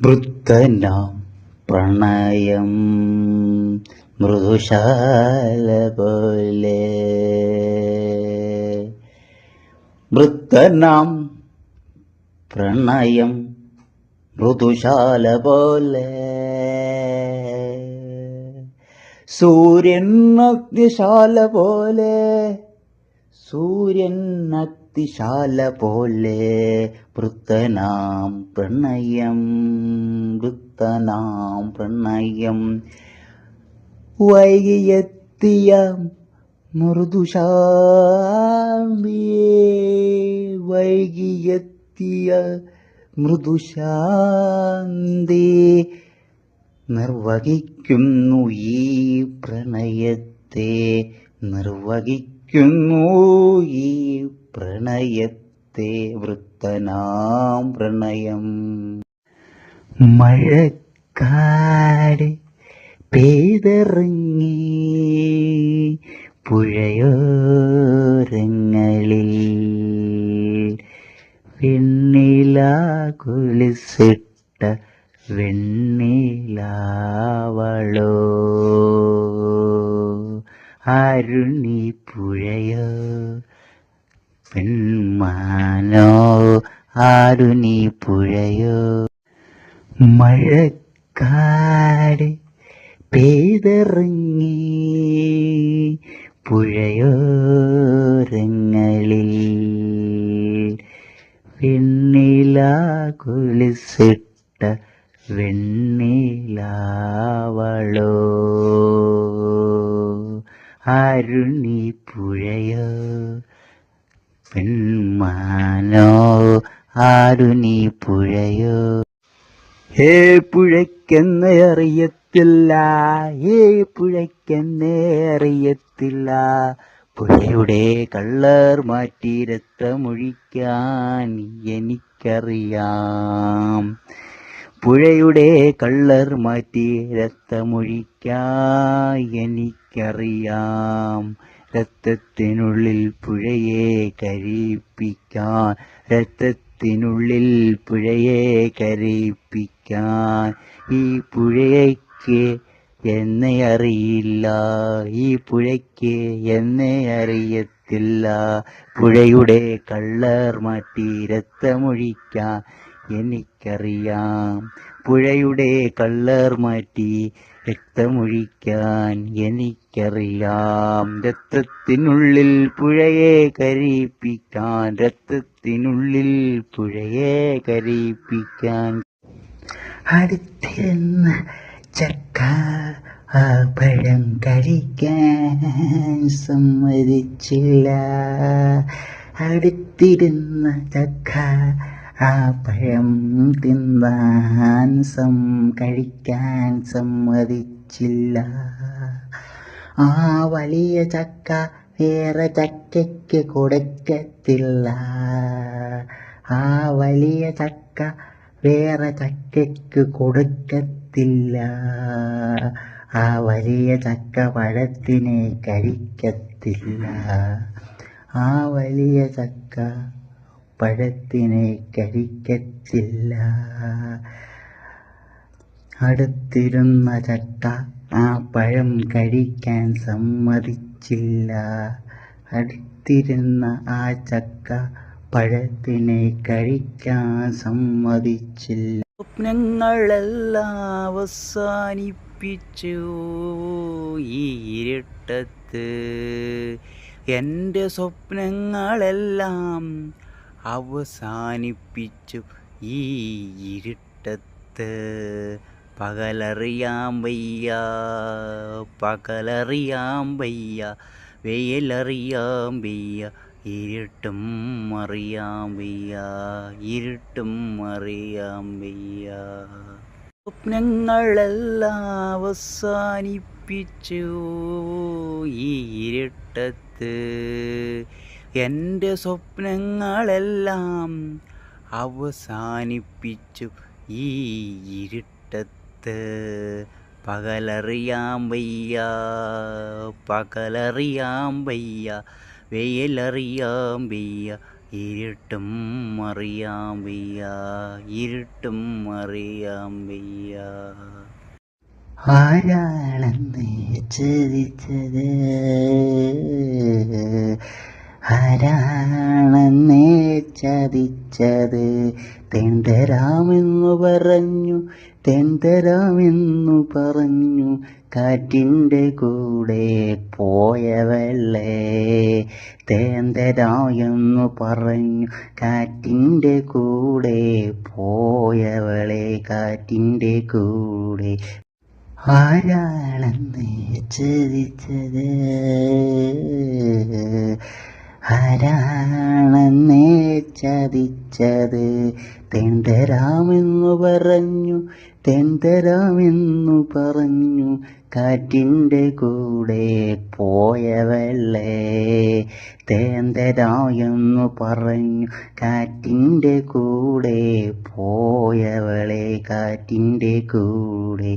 വൃത്തനാം പ്രണയം മൃദുശാല പോലെ. വൃത്തനാം പ്രണയം മൃദുശാല പോലെ. സൂര്യൻ അഗ്നിശാല പോലെ. സൂര്യൻ അഗ്നിശാല പോലെ. വൃത്തനാം പ്രണയം. വൃത്തനാം പ്രണയം. വൈകിയെത്തിയ മൃദുശാന്തിയേ. വൈകിയെത്തിയ മൃദുശാന്തി നിർവഹിക്കുന്നു ഈ പ്രണയത്തെ. നിർവഹിക്കുന്നു ഈ പ്രണയത്തെ. വൃത്തനാം പ്രണയം. മഴക്കാട് പെയ്തിറങ്ങി പുഴയോരങ്ങളിൽ. വെണ്ണില കുളിച്ചിട്ട വെണ്ണിലാവളോ. അരുണി പുഴയോ പെൺമാനോ. അരുണി പുഴയോ. മഴക്കാട് പെയ്തിറങ്ങി പുഴയോരങ്ങളിൽ. വെണ്ണില കുളിച്ചിട്ട വെണ്ണിലാവളോ. അരുണി പുഴയോ പെൺമാനോ. അരുണി പുഴയോ. ഹേ പുഴയ്ക്കെന്നെ അറിയത്തില്ല. ഹേ പുഴയ്ക്കെന്നെ അറിയത്തില്ല. പുഴയുടെ കള്ളർ മാറ്റി രക്തമൊഴിക്കാൻ എനിക്കറിയാം. പുഴയുടെ കള്ളർ മാറ്റി രക്തമൊഴിക്കാൻ എനിക്കറിയാം. രക്തത്തിനുള്ളിൽ പുഴയെ കരയിപ്പിക്കാൻ. രക്തത്തിനുള്ളിൽ പുഴയെ കരയിപ്പിക്കാൻ. ഈ പുഴയ്ക്ക് എന്നെ അറിയില്ല. ഈ പുഴയ്ക്ക് എന്നെ അറിയത്തില്ല. പുഴയുടെ കള്ളർ മാറ്റി രക്തമൊഴിക്കാൻ എനിക്കറിയാം. പുഴയുടെ കള്ളർ മാറ്റി രക്തമൊഴിക്കാൻ എനിക്കറിയാം. രക്തത്തിനുള്ളിൽ പുഴയെ കരയിപ്പിക്കാൻ. രക്തത്തിനുള്ളിൽ പുഴയെ കരയിപ്പിക്കാൻ. അടുത്തിരുന്ന ചക്ക ആ പഴം കഴിക്കാൻ സമ്മതിച്ചില്ല. അടുത്തിരുന്ന ചക്ക ആ പഴം തിന്നാൻ കഴിക്കാൻ സമ്മതിച്ചില്ല. ആ വലിയ ചക്ക വേറെ ചക്കയ്ക്ക് കൊടുക്കത്തില്ല. ആ വലിയ ചക്ക വേറെ ചക്കയ്ക്ക് കൊടുക്കത്തില്ല. ആ വലിയ ചക്ക പഴത്തിനെ കഴിക്കത്തില്ല. ആ വലിയ ചക്ക പഴത്തിനെ കഴിക്കത്തില്ല. അടുത്തിരുന്ന ചക്ക ആ പഴം കഴിക്കാൻ സമ്മതിച്ചില്ല. അടുത്തിരുന്ന ആ ചക്ക പഴത്തിനെ കഴിക്കാൻ സമ്മതിച്ചില്ല. സ്വപ്നങ്ങളെല്ലാം അവസാനിപ്പിച്ചു ഈ ഇരുട്ടത്ത്. എൻ്റെ സ്വപ്നങ്ങളെല്ലാം അവസാനിപ്പിച്ചു ഈ ഇരുട്ടത്ത്. പകലറിയാൻ വയ്യ. പകലറിയാൻ വയ്യ. വെയിലറിയാൻ വയ്യ. ഇരുട്ടും അറിയാൻ വയ്യ. ഇരുട്ടും അറിയാൻ വയ്യ. സ്വപ്നങ്ങളെല്ലാം അവസാനിപ്പിച്ചു ഈ ഇരുട്ടത്ത്. എൻ്റെ സ്വപ്നങ്ങളെല്ലാം അവസാനിപ്പിച്ചു ഈ ഇരുട്ടത്ത്. പകലറിയാൻ വയ്യ. പകലറിയാൻ വയ്യ. വെയിലറിയാൻ വയ്യ. ഇരുട്ടും അറിയാൻ വയ്യ, ഇരുട്ടും അറിയാൻ വയ്യ. ആരാണെന്ന് ചതിച്ചത്, ആരാണെന്നേ ചതിച്ചത്? തെന്തരാമെന്നു പറഞ്ഞു, തെന്തരാമെന്നു പറഞ്ഞു, കാറ്റിൻ്റെ കൂടെ പോയവളെ. തേന്തരായെന്നു പറഞ്ഞു, കാറ്റിൻ്റെ കൂടെ പോയവളെ, കാറ്റിൻ്റെ കൂടെ. ആരാണെന്ന് ചതിച്ചത്, ആരാണെന്നേ ചതിച്ചത്? തെന്തരാമെന്നു പറഞ്ഞു, തെന്തരാമെന്നു പറഞ്ഞു, കാറ്റിൻ്റെ കൂടെ പോയവളെ. തേന്തരായെന്നു പറഞ്ഞു, കാറ്റിൻ്റെ കൂടെ പോയവളെ, കാറ്റിൻ്റെ കൂടെ.